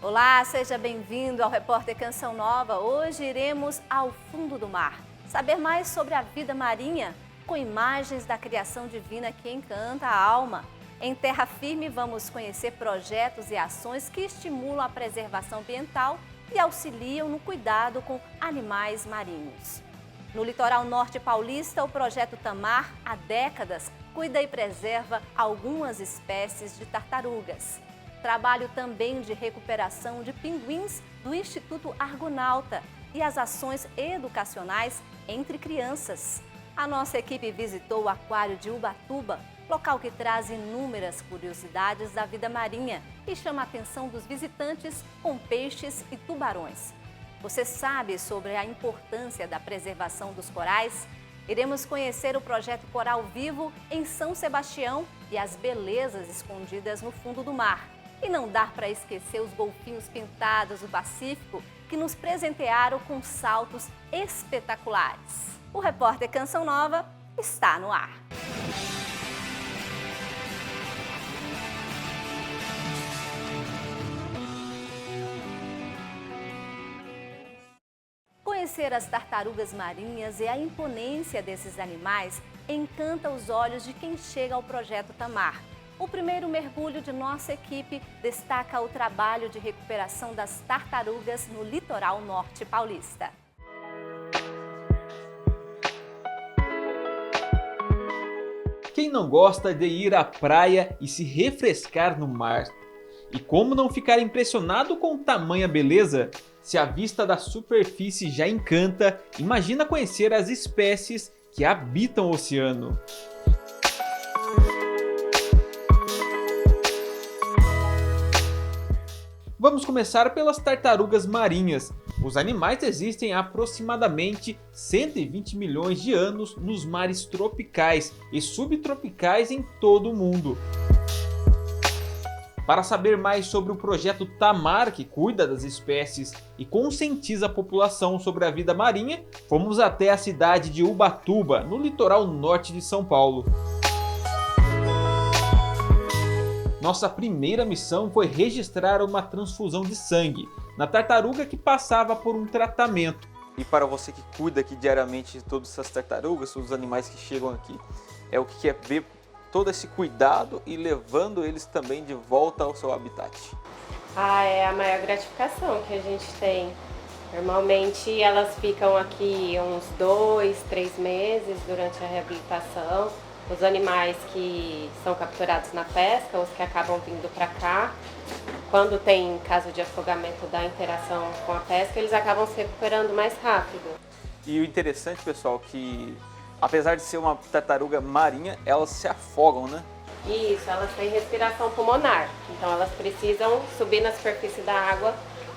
Olá, seja bem-vindo ao Repórter Canção Nova. Hoje iremos ao fundo do mar, saber mais sobre a vida marinha com imagens da criação divina que encanta a alma. Em Terra Firme vamos conhecer projetos e ações que estimulam a preservação ambiental e auxiliam no cuidado com animais marinhos. No litoral norte paulista, o projeto Tamar, há décadas, cuida e preserva algumas espécies de tartarugas. Trabalho também de recuperação de pinguins do Instituto Argonauta e as ações educacionais entre crianças. A nossa equipe visitou o Aquário de Ubatuba, local que traz inúmeras curiosidades da vida marinha e chama a atenção dos visitantes com peixes e tubarões. Você sabe sobre a importância da preservação dos corais? Iremos conhecer o projeto Coral Vivo em São Sebastião e as belezas escondidas no fundo do mar. E não dá para esquecer os golfinhos pintados do Pacífico que nos presentearam com saltos espetaculares. O Repórter Canção Nova está no ar. Conhecer as tartarugas marinhas e a imponência desses animais encanta os olhos de quem chega ao projeto Tamar. O primeiro mergulho de nossa equipe destaca o trabalho de recuperação das tartarugas no litoral norte paulista. Quem não gosta de ir à praia e se refrescar no mar? E como não ficar impressionado com tamanha beleza? Se a vista da superfície já encanta, imagina conhecer as espécies que habitam o oceano. Vamos começar pelas tartarugas marinhas. Os animais existem há aproximadamente 120 milhões de anos nos mares tropicais e subtropicais em todo o mundo. Para saber mais sobre o projeto Tamar, que cuida das espécies e conscientiza a população sobre a vida marinha, fomos até a cidade de Ubatuba, no litoral norte de São Paulo. Nossa primeira missão foi registrar uma transfusão de sangue na tartaruga que passava por um tratamento. E para você que cuida aqui diariamente de todas essas tartarugas, todos os animais que chegam aqui, é o que é ver todo esse cuidado e levando eles também de volta ao seu habitat. É a maior gratificação que a gente tem. Normalmente elas ficam aqui uns 2, 3 meses durante a reabilitação. Os animais que são capturados na pesca, os que acabam vindo para cá, quando tem caso de afogamento da interação com a pesca, eles acabam se recuperando mais rápido. E o interessante, pessoal, que apesar de ser uma tartaruga marinha, elas se afogam, né? Isso, elas têm respiração pulmonar, então elas precisam subir na superfície da água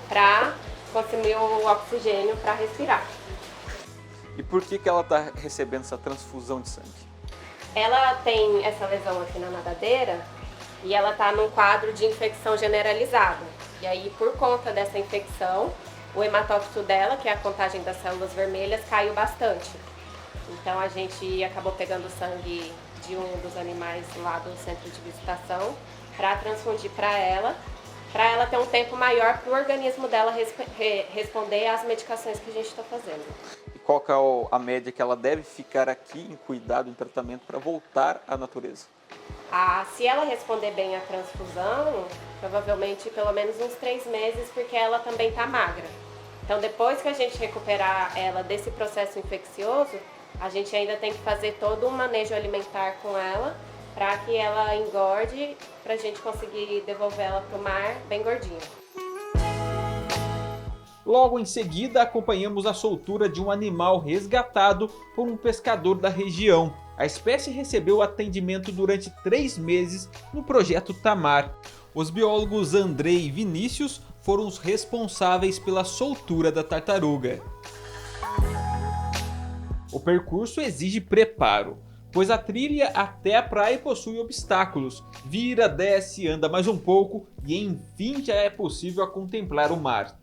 para consumir o oxigênio para respirar. E por que ela está recebendo essa transfusão de sangue? Ela tem essa lesão aqui na nadadeira e ela está num quadro de infecção generalizada. E aí, por conta dessa infecção, o hematócrito dela, que é a contagem das células vermelhas, caiu bastante. Então a gente acabou pegando sangue de um dos animais lá do centro de visitação para transfundir para ela ter um tempo maior para o organismo dela responder às medicações que a gente está fazendo. E qual que é a média que ela deve ficar aqui em cuidado, em tratamento, para voltar à natureza? Se ela responder bem à transfusão, provavelmente pelo menos uns 3 meses, porque ela também está magra. Então depois que a gente recuperar ela desse processo infeccioso, a gente ainda tem que fazer todo um manejo alimentar com ela para que ela engorde, para a gente conseguir devolver ela para o mar bem gordinha. Logo em seguida, acompanhamos a soltura de um animal resgatado por um pescador da região. A espécie recebeu atendimento durante 3 meses no projeto Tamar. Os biólogos Andrei e Vinícius foram os responsáveis pela soltura da tartaruga. O percurso exige preparo, pois a trilha até a praia possui obstáculos. Vira, desce, anda mais um pouco e enfim já é possível contemplar o mar.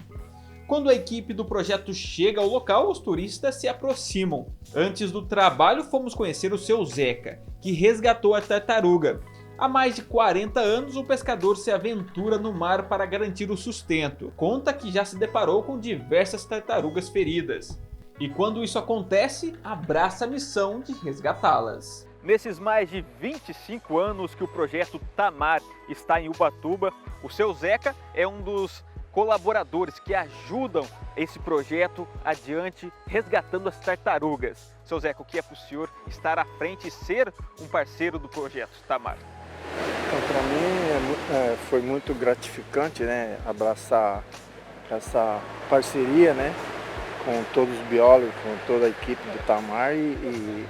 Quando a equipe do projeto chega ao local, os turistas se aproximam. Antes do trabalho, fomos conhecer o seu Zeca, que resgatou a tartaruga. Há mais de 40 anos, o pescador se aventura no mar para garantir o sustento. Conta que já se deparou com diversas tartarugas feridas. E quando isso acontece, abraça a missão de resgatá-las. Nesses mais de 25 anos que o projeto Tamar está em Ubatuba, o seu Zeca é um dos colaboradores que ajudam esse projeto adiante, resgatando as tartarugas. Seu Zeca, o que é para o senhor estar à frente e ser um parceiro do projeto Tamar? Então, para mim foi muito gratificante, né, abraçar essa parceria, né, com todos os biólogos, com toda a equipe do Tamar e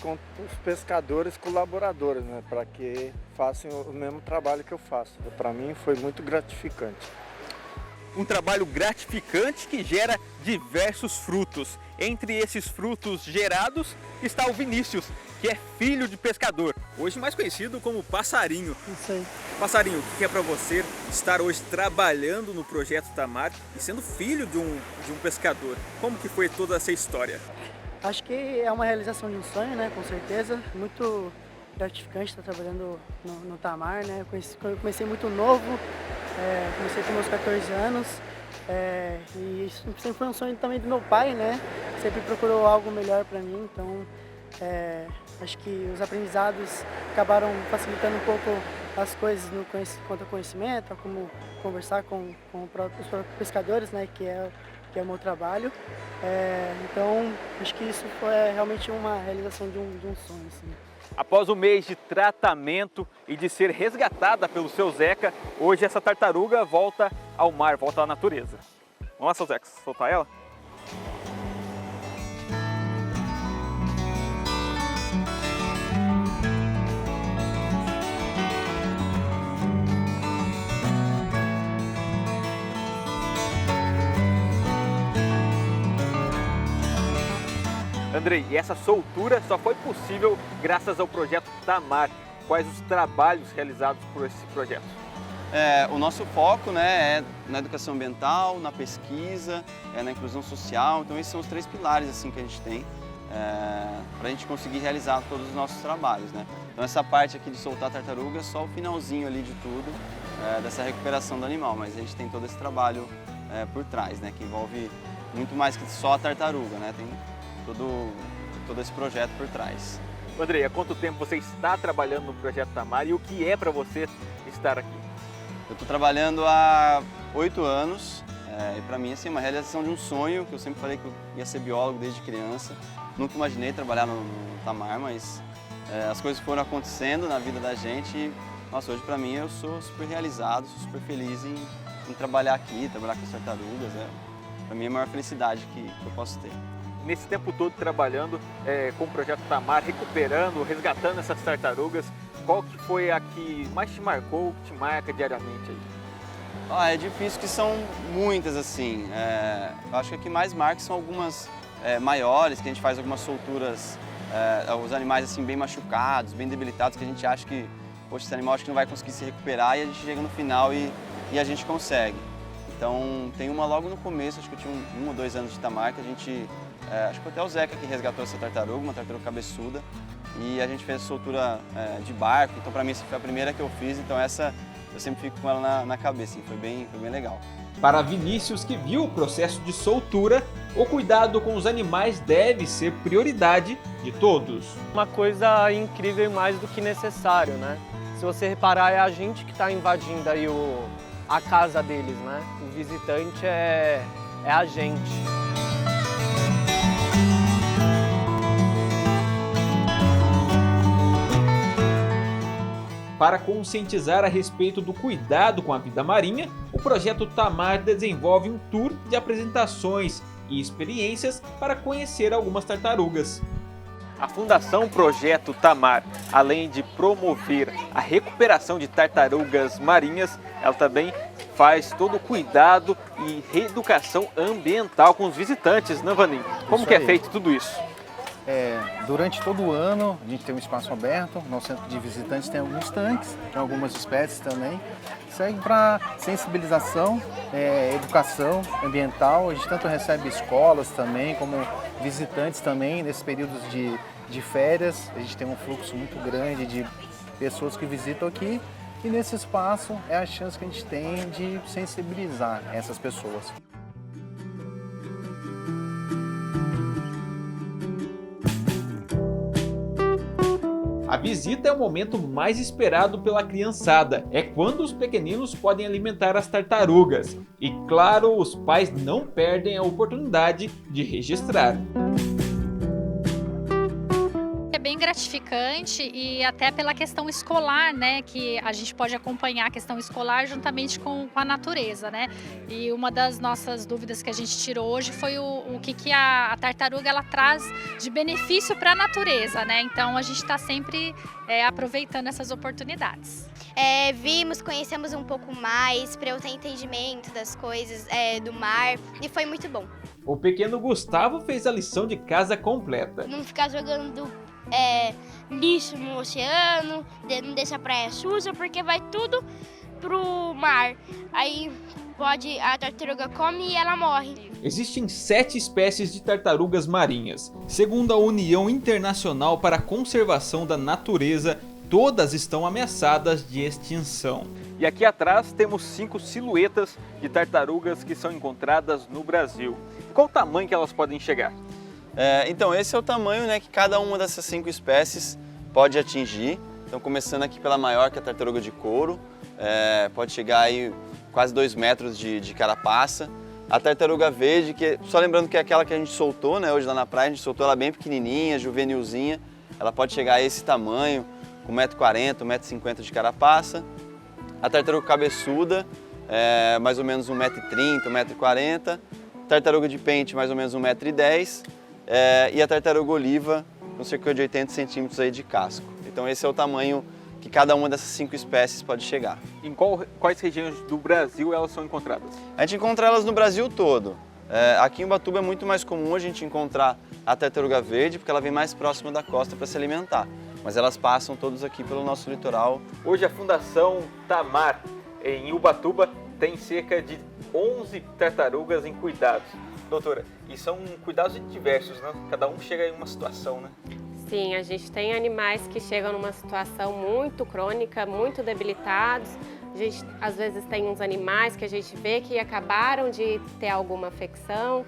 com os pescadores colaboradores, né, para que façam o mesmo trabalho que eu faço. Para mim foi muito gratificante. Um trabalho gratificante que gera diversos frutos. Entre esses frutos gerados está o Vinícius, que é filho de pescador, hoje mais conhecido como Passarinho. Isso aí. Passarinho, o que é para você estar hoje trabalhando no projeto Tamar e sendo filho de um pescador? Como que foi toda essa história? Acho que é uma realização de um sonho, né? Com certeza. Muito gratificante estar trabalhando no Tamar, né? Eu comecei muito novo, comecei com meus 14 anos. E isso sempre foi um sonho também do meu pai, né? Sempre procurou algo melhor para mim, então acho que os aprendizados acabaram facilitando um pouco as coisas quanto ao conhecimento, como conversar com os próprios pescadores, né? Que é o meu trabalho. Então acho que isso foi realmente uma realização de um sonho, assim. Após um mês de tratamento e de ser resgatada pelo seu Zeca, hoje essa tartaruga volta ao mar, volta à natureza. Vamos lá, seu Zeca, soltar ela? Andrei, e essa soltura só foi possível graças ao projeto Tamar. Quais os trabalhos realizados por esse projeto? O nosso foco, né, é na educação ambiental, na pesquisa, na inclusão social. Então esses são os 3 pilares assim, que a gente tem para a gente conseguir realizar todos os nossos trabalhos, né? Então essa parte aqui de soltar tartaruga é só o finalzinho ali de tudo, dessa recuperação do animal, mas a gente tem todo esse trabalho por trás, né, que envolve muito mais que só a tartaruga, né? Tem todo esse projeto por trás. Andrei, há quanto tempo você está trabalhando no projeto Tamar e o que é para você estar aqui? Eu estou trabalhando há 8 anos e para mim assim, é uma realização de um sonho, que eu sempre falei que eu ia ser biólogo desde criança. Nunca imaginei trabalhar no Tamar, mas as coisas foram acontecendo na vida da gente e, nossa, hoje para mim eu sou super realizado, sou super feliz em trabalhar aqui, trabalhar com as tartarugas. Para mim é a maior felicidade que eu posso ter. Nesse tempo todo trabalhando com o projeto Tamar, recuperando, resgatando essas tartarugas, qual que foi a que mais te marcou, que te marca diariamente aí? É difícil, que são muitas assim. Eu acho que a que mais marca são algumas maiores, que a gente faz algumas solturas, os animais assim bem machucados, bem debilitados, que a gente acha que, poxa, esse animal acho que não vai conseguir se recuperar, e a gente chega no final e a gente consegue. Então tem uma logo no começo, acho que eu tinha 1 ou 2 anos de Tamar, que a gente... acho que foi até o Zeca que resgatou essa tartaruga, uma tartaruga cabeçuda, e a gente fez a soltura de barco, então para mim essa foi a primeira que eu fiz, então essa eu sempre fico com ela na cabeça, foi bem legal. Para Vinícius, que viu o processo de soltura, o cuidado com os animais deve ser prioridade de todos. Uma coisa incrível e mais do que necessário, né? Se você reparar, é a gente que está invadindo aí a casa deles, né? O visitante é a gente. Para conscientizar a respeito do cuidado com a vida marinha, o projeto Tamar desenvolve um tour de apresentações e experiências para conhecer algumas tartarugas. A Fundação Projeto Tamar, além de promover a recuperação de tartarugas marinhas, ela também faz todo o cuidado e reeducação ambiental com os visitantes, né, Vaninho? Como que é feito tudo isso? Durante todo o ano, a gente tem um espaço aberto, nosso centro de visitantes tem alguns tanques, tem algumas espécies também. Segue para sensibilização, educação ambiental. A gente tanto recebe escolas também, como visitantes também, nesses períodos de férias. A gente tem um fluxo muito grande de pessoas que visitam aqui. E nesse espaço é a chance que a gente tem de sensibilizar essas pessoas. A visita é o momento mais esperado pela criançada. É quando os pequeninos podem alimentar as tartarugas. E claro, os pais não perdem a oportunidade de registrar. É bem gratificante e até pela questão escolar, né, que a gente pode acompanhar a questão escolar juntamente com a natureza, né? E uma das nossas dúvidas que a gente tirou hoje foi o que a tartaruga ela traz de benefício para a natureza, né? Então a gente está sempre aproveitando essas oportunidades. Vimos, conhecemos um pouco mais para eu ter entendimento das coisas do mar e foi muito bom. O pequeno Gustavo fez a lição de casa completa. Não ficar jogando lixo no oceano, não deixar a praia suja, porque vai tudo pro mar. Aí a tartaruga come e ela morre. Existem 7 espécies de tartarugas marinhas. Segundo a União Internacional para a Conservação da Natureza, todas estão ameaçadas de extinção. E aqui atrás temos 5 silhuetas de tartarugas que são encontradas no Brasil. Qual o tamanho que elas podem chegar? Então esse é o tamanho, né, que cada uma dessas 5 espécies pode atingir. Então começando aqui pela maior, que é a tartaruga de couro, pode chegar aí quase 2 metros de carapaça. A tartaruga verde, só lembrando que é aquela que a gente soltou, né, hoje lá na praia, a gente soltou ela bem pequenininha, juvenilzinha. Ela pode chegar a esse tamanho, com 1,40 m, 1,50 m de carapaça. A tartaruga cabeçuda, mais ou menos 1,30 m, 1,40 m. Tartaruga de pente, mais ou menos 1,10 m. E a tartaruga oliva, com cerca de 80 centímetros aí de casco. Então esse é o tamanho que cada uma dessas 5 espécies pode chegar. Em quais regiões do Brasil elas são encontradas? A gente encontra elas no Brasil todo. Aqui em Ubatuba é muito mais comum a gente encontrar a tartaruga verde, porque ela vem mais próxima da costa para se alimentar. Mas elas passam todos aqui pelo nosso litoral. Hoje a Fundação Tamar, em Ubatuba, tem cerca de 11 tartarugas em cuidados. Doutora, e são cuidados diversos, né? Cada um chega em uma situação, né? Sim, a gente tem animais que chegam numa situação muito crônica, muito debilitados. A gente, às vezes, tem uns animais que a gente vê que acabaram de ter alguma afecção.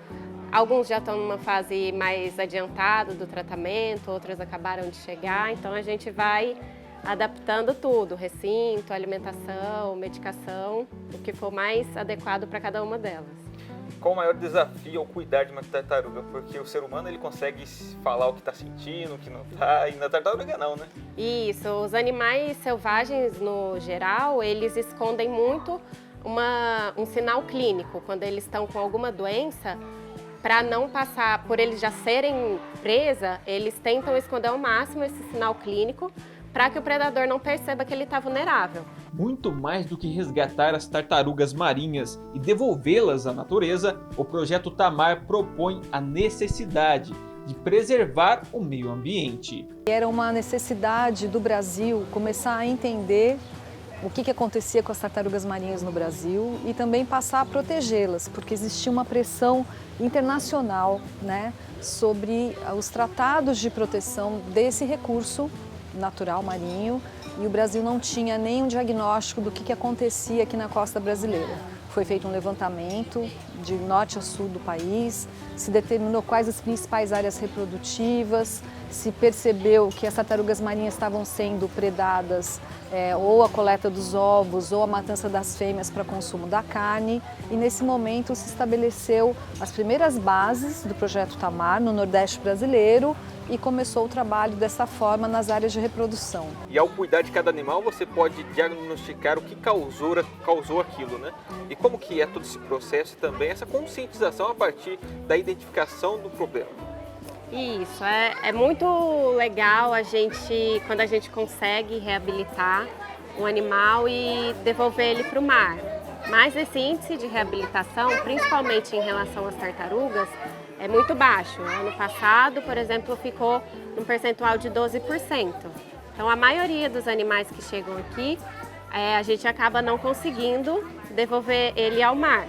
Alguns já estão numa fase mais adiantada do tratamento, outros acabaram de chegar. Então, a gente vai adaptando tudo, recinto, alimentação, medicação, o que for mais adequado para cada uma delas. Qual o maior desafio ao cuidar de uma tartaruga? Porque o ser humano ele consegue falar o que está sentindo, o que não está, e na tartaruga não, né? Isso, os animais selvagens no geral, eles escondem muito um sinal clínico. Quando eles estão com alguma doença, para não passar, por eles já serem presa, eles tentam esconder ao máximo esse sinal clínico para que o predador não perceba que ele está vulnerável. Muito mais do que resgatar as tartarugas marinhas e devolvê-las à natureza, o projeto Tamar propõe a necessidade de preservar o meio ambiente. Era uma necessidade do Brasil começar a entender o que acontecia com as tartarugas marinhas no Brasil e também passar a protegê-las, porque existia uma pressão internacional, né, sobre os tratados de proteção desse recurso natural marinho, e o Brasil não tinha nenhum diagnóstico do que acontecia aqui na costa brasileira. Foi feito um levantamento de norte a sul do país, se determinou quais as principais áreas reprodutivas, se percebeu que as tartarugas marinhas estavam sendo predadas ou a coleta dos ovos ou a matança das fêmeas para consumo da carne, e nesse momento se estabeleceu as primeiras bases do projeto Tamar no Nordeste brasileiro e começou o trabalho dessa forma nas áreas de reprodução. E ao cuidar de cada animal, você pode diagnosticar o que causou aquilo, né? E como que é todo esse processo e também essa conscientização a partir da identificação do problema. Isso, é muito legal quando a gente consegue reabilitar um animal e devolver ele para o mar. Mas esse índice de reabilitação, principalmente em relação às tartarugas, é muito baixo. Ano passado, por exemplo, ficou num percentual de 12%. Então, a maioria dos animais que chegam aqui, a gente acaba não conseguindo devolver ele ao mar.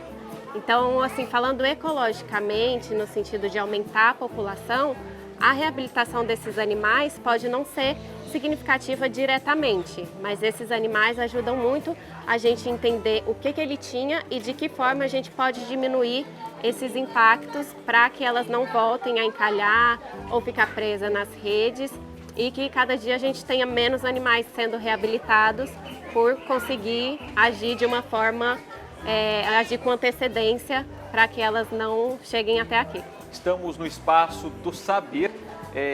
Então, assim, falando ecologicamente, no sentido de aumentar a população, a reabilitação desses animais pode não ser significativa diretamente, mas esses animais ajudam muito a gente entender o que ele tinha e de que forma a gente pode diminuir esses impactos para que elas não voltem a encalhar ou ficar presas nas redes e que cada dia a gente tenha menos animais sendo reabilitados por conseguir agir de uma forma, agir com antecedência para que elas não cheguem até aqui. Estamos no espaço do saber.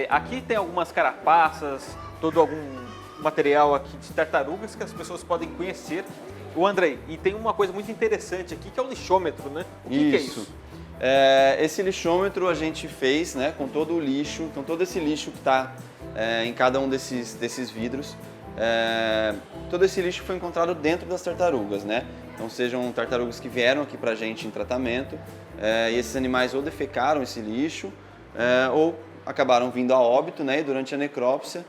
Aqui tem algumas carapaças, todo algum material aqui de tartarugas que as pessoas podem conhecer. O Andrei, e tem uma coisa muito interessante aqui que é o lixômetro, né? O que é isso? Esse lixômetro a gente fez, né, com todo o lixo, então todo esse lixo que está em cada um desses vidros. Todo esse lixo foi encontrado dentro das tartarugas, né? Então sejam tartarugas que vieram aqui pra gente em tratamento e esses animais ou defecaram esse lixo ou acabaram vindo a óbito, né? E durante a necrópsia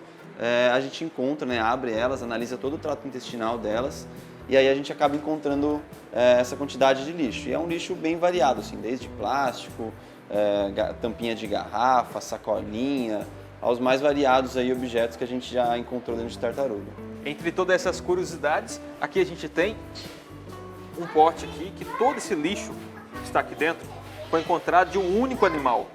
a gente encontra, né? Abre elas, analisa todo o trato intestinal delas e aí a gente acaba encontrando essa quantidade de lixo. E é um lixo bem variado, assim, desde plástico, tampinha de garrafa, sacolinha, aos mais variados aí objetos que a gente já encontrou dentro de tartaruga. Entre todas essas curiosidades, aqui a gente tem um pote aqui que todo esse lixo que está aqui dentro foi encontrado de um único animal.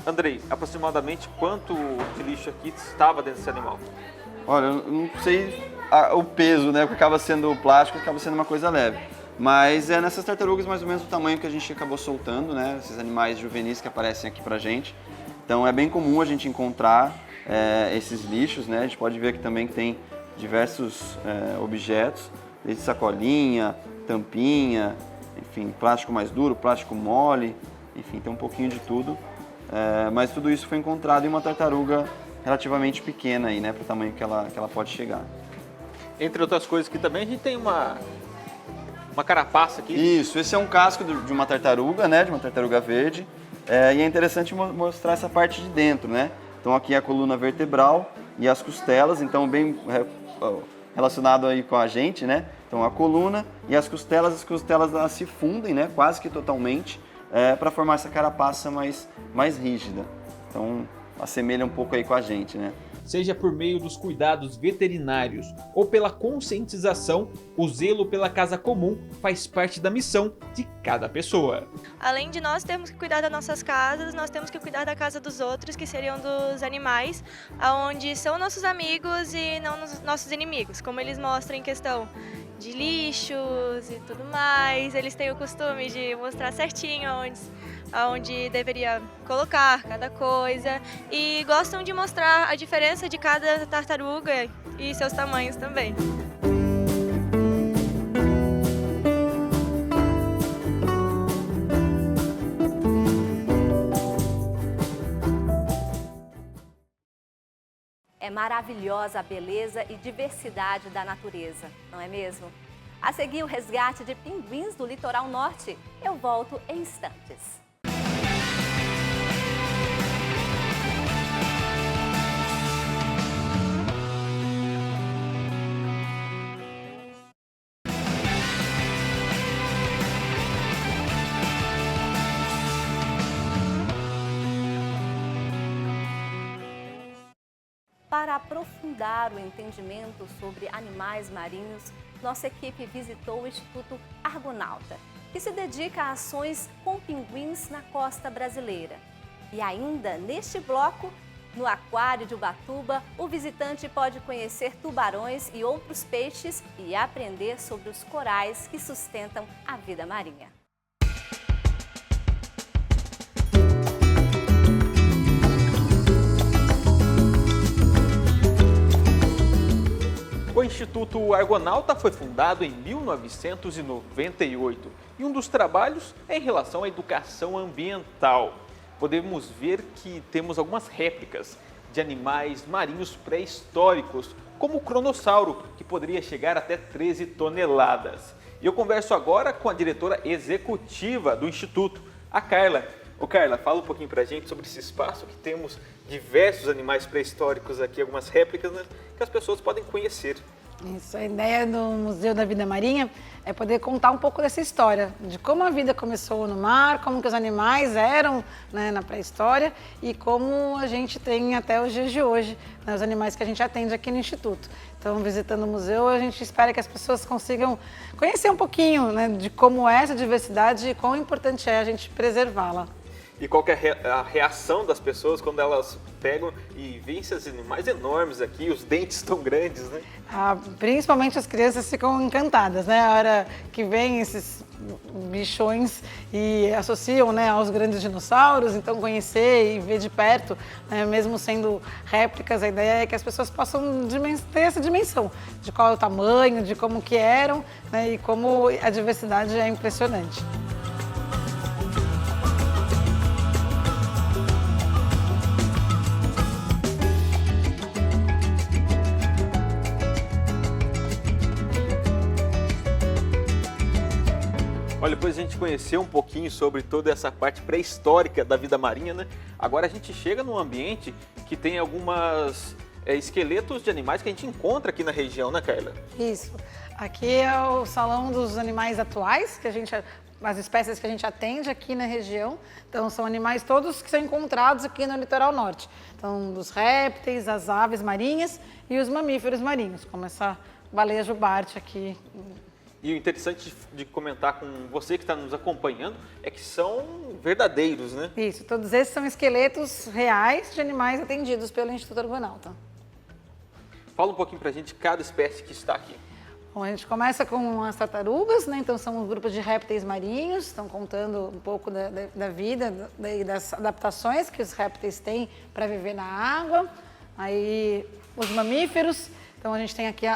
Andrei, aproximadamente quanto de lixo aqui estava dentro desse animal? Olha, eu não sei o peso, né? Porque acaba sendo plástico, acaba sendo uma coisa leve. Mas é nessas tartarugas mais ou menos do tamanho que a gente acabou soltando, né? Esses animais juvenis que aparecem aqui pra gente. Então é bem comum a gente encontrar esses lixos, né? A gente pode ver aqui também que tem diversos objetos, desde sacolinha, tampinha, enfim, plástico mais duro, plástico mole, enfim, tem um pouquinho de tudo. Mas tudo isso foi encontrado em uma tartaruga relativamente pequena aí, né? Para o tamanho que ela pode chegar. Entre outras coisas aqui também a gente tem uma carapaça aqui. Isso, esse é um casco de uma tartaruga, né? De uma tartaruga verde. E é interessante mostrar essa parte de dentro, né? Então aqui é a coluna vertebral e as costelas, então bem relacionado aí com a gente, né? Então a coluna e as costelas elas se fundem, né? Quase que totalmente, para formar essa carapaça mais rígida. Então assemelha um pouco aí com a gente, né? Seja por meio dos cuidados veterinários ou pela conscientização, o zelo pela casa comum faz parte da missão de cada pessoa. Além de nós termos que cuidar das nossas casas, nós temos que cuidar da casa dos outros, que seriam dos animais, onde são nossos amigos e não nossos inimigos, como eles mostram em questão de lixos e tudo mais. Eles têm o costume de mostrar certinho onde deveria colocar cada coisa e gostam de mostrar a diferença de cada tartaruga e seus tamanhos também. É maravilhosa a beleza e diversidade da natureza, não é mesmo? A seguir, o resgate de pinguins do litoral norte. Eu volto em instantes. Para aprofundar o entendimento sobre animais marinhos, nossa equipe visitou o Instituto Argonauta, que se dedica a ações com pinguins na costa brasileira. E ainda neste bloco, no Aquário de Ubatuba, o visitante pode conhecer tubarões e outros peixes e aprender sobre os corais que sustentam a vida marinha. O Instituto Argonauta foi fundado em 1998 e um dos trabalhos é em relação à educação ambiental. Podemos ver que temos algumas réplicas de animais marinhos pré-históricos, como o cronossauro, que poderia chegar até 13 toneladas. E eu converso agora com a diretora executiva do Instituto, a Carla. Carla, fala um pouquinho pra gente sobre esse espaço que temos diversos animais pré-históricos aqui, algumas réplicas, né, que as pessoas podem conhecer. Isso, a ideia do Museu da Vida Marinha é poder contar um pouco dessa história, de como a vida começou no mar, como que os animais eram, né, na pré-história e como a gente tem até os dias de hoje, né, os animais que a gente atende aqui no Instituto. Então, visitando o museu, a gente espera que as pessoas consigam conhecer um pouquinho, né, de como é essa diversidade e quão importante é a gente preservá-la. E qual que é a reação das pessoas quando elas pegam e veem esses animais enormes aqui, os dentes tão grandes, né? Principalmente as crianças ficam encantadas, né? A hora que vem esses bichões e associam, né, aos grandes dinossauros, então conhecer e ver de perto, né, mesmo sendo réplicas, a ideia é que as pessoas possam ter essa dimensão de qual é o tamanho, de como que eram, né, e como a diversidade é impressionante. Olha, depois a gente conheceu um pouquinho sobre toda essa parte pré-histórica da vida marinha, né? Agora a gente chega num ambiente que tem algumas esqueletos de animais que a gente encontra aqui na região, né, Carla? Isso. Aqui é o salão dos animais atuais, as espécies que a gente atende aqui na região. Então, são animais todos que são encontrados aqui no litoral norte. Então, dos répteis, as aves marinhas e os mamíferos marinhos, como essa baleia jubarte aqui. E o interessante de comentar com você que está nos acompanhando é que são verdadeiros, né? Isso, todos esses são esqueletos reais de animais atendidos pelo Instituto Argonauta. Fala um pouquinho pra gente cada espécie que está aqui. Bom, a gente começa com as tartarugas, né? Então são um grupo de répteis marinhos, estão contando um pouco da vida e das adaptações que os répteis têm para viver na água. Aí os mamíferos, então a gente tem aqui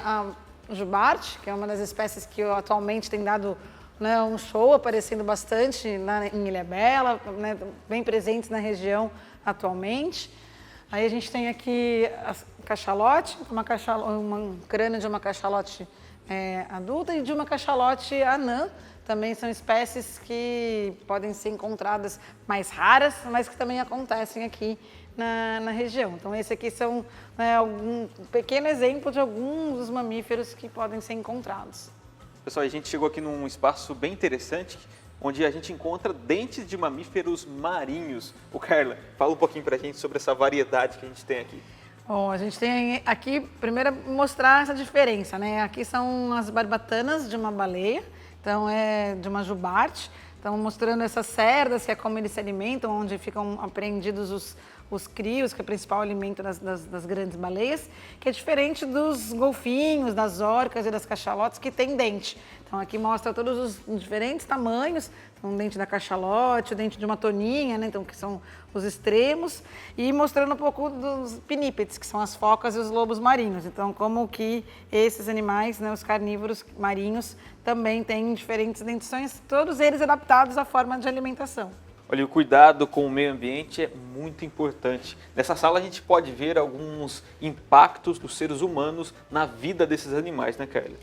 o jubarte, que é uma das espécies que atualmente tem dado, né, um show, aparecendo bastante lá em Ilhabela, né, bem presentes na região atualmente. Aí a gente tem aqui a cachalote, um crânio de uma cachalote adulta e de uma cachalote anã. Também são espécies que podem ser encontradas mais raras, mas que também acontecem aqui na região. Então esse aqui são, né, um pequeno exemplo de alguns dos mamíferos que podem ser encontrados. Pessoal, a gente chegou aqui num espaço bem interessante, onde a gente encontra dentes de mamíferos marinhos. O Carla, fala um pouquinho pra gente sobre essa variedade que a gente tem aqui. Bom, a gente tem aqui, primeiro, mostrar essa diferença, né? Aqui são as barbatanas de uma baleia, então é de uma jubarte. Então, mostrando essas cerdas, que é como eles se alimentam, onde ficam apreendidos os crios, que é o principal alimento das grandes baleias, que é diferente dos golfinhos, das orcas e das cachalotes, que tem dente. Então, aqui mostra todos os diferentes tamanhos, então, o dente da cachalote, o dente de uma toninha, né? Então, que são os extremos, e mostrando um pouco dos pinípedes, que são as focas e os lobos marinhos. Então, como que esses animais, né, os carnívoros marinhos, também têm diferentes dentições, todos eles adaptados à forma de alimentação. Olha, o cuidado com o meio ambiente é muito importante. Nessa sala a gente pode ver alguns impactos dos seres humanos na vida desses animais, né, Carla?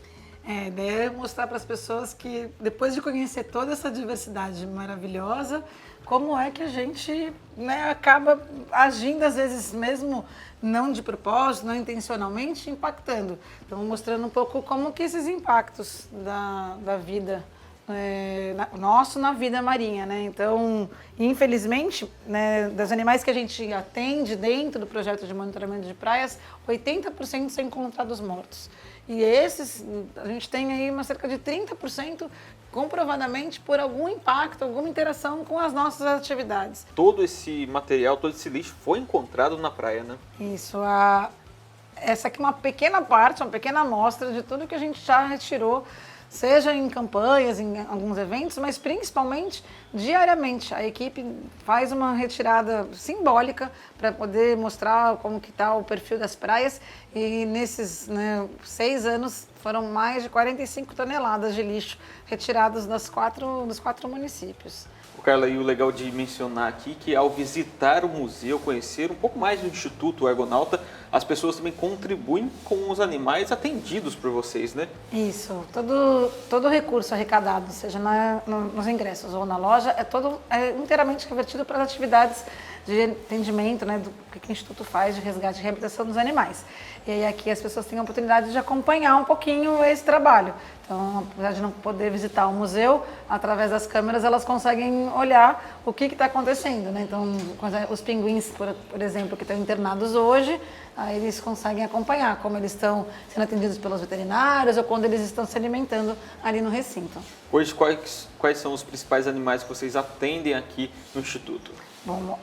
A ideia é mostrar para as pessoas que, depois de conhecer toda essa diversidade maravilhosa, como é que a gente, né, acaba agindo, às vezes mesmo não de propósito, não intencionalmente, impactando. Então, mostrando um pouco como que esses impactos da vida na vida marinha, né? Então, infelizmente, né, dos animais que a gente atende dentro do projeto de monitoramento de praias, 80% são encontrados mortos. E esses, a gente tem aí cerca de 30% comprovadamente por algum impacto, alguma interação com as nossas atividades. Todo esse material, todo esse lixo foi encontrado na praia, né? Isso. Essa aqui é uma pequena parte, uma pequena amostra de tudo que a gente já retirou, seja em campanhas, em alguns eventos, mas principalmente diariamente. A equipe faz uma retirada simbólica para poder mostrar como que está o perfil das praias, e nesses 6 anos foram mais de 45 toneladas de lixo retirados dos quatro municípios. Carla, e o legal de mencionar aqui que ao visitar o museu, conhecer um pouco mais do Instituto Argonauta, as pessoas também contribuem com os animais atendidos por vocês, né? Isso, todo recurso arrecadado, seja nos ingressos ou na loja, é inteiramente revertido para as atividades de atendimento, né, do que o Instituto faz de resgate e reabilitação dos animais. E aí aqui as pessoas têm a oportunidade de acompanhar um pouquinho esse trabalho. Então, apesar de não poder visitar o museu, através das câmeras elas conseguem olhar o que está acontecendo, né? Então, os pinguins, por exemplo, que estão internados hoje, aí eles conseguem acompanhar como eles estão sendo atendidos pelos veterinários ou quando eles estão se alimentando ali no recinto. Hoje, quais são os principais animais que vocês atendem aqui no Instituto? Bom, o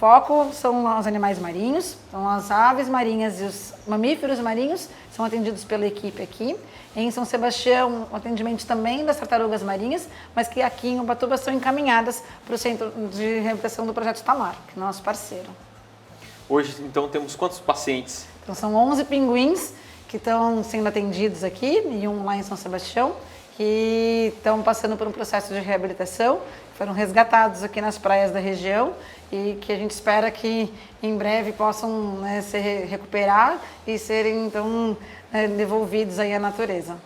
foco são os animais marinhos, então as aves marinhas e os mamíferos marinhos são atendidos pela equipe aqui. Em São Sebastião, o atendimento também das tartarugas marinhas, mas que aqui em Ubatuba são encaminhadas para o Centro de Reabilitação do Projeto Tamar, que é nosso parceiro. Hoje, então, temos quantos pacientes? Então, são 11 pinguins que estão sendo atendidos aqui, e um lá em São Sebastião, que estão passando por um processo de reabilitação, foram resgatados aqui nas praias da região e que a gente espera que em breve possam, né, se recuperar e serem, então, devolvidos aí à natureza.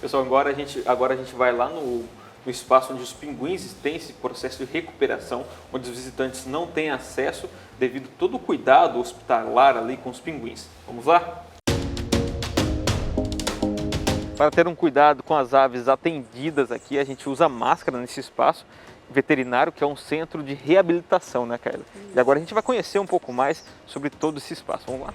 Pessoal, agora a gente vai lá no espaço onde os pinguins têm esse processo de recuperação, onde os visitantes não têm acesso devido a todo o cuidado hospitalar ali com os pinguins. Vamos lá? Para ter um cuidado com as aves atendidas aqui, a gente usa máscara nesse espaço veterinário, que é um centro de reabilitação, né, Carla? E agora a gente vai conhecer um pouco mais sobre todo esse espaço. Vamos lá?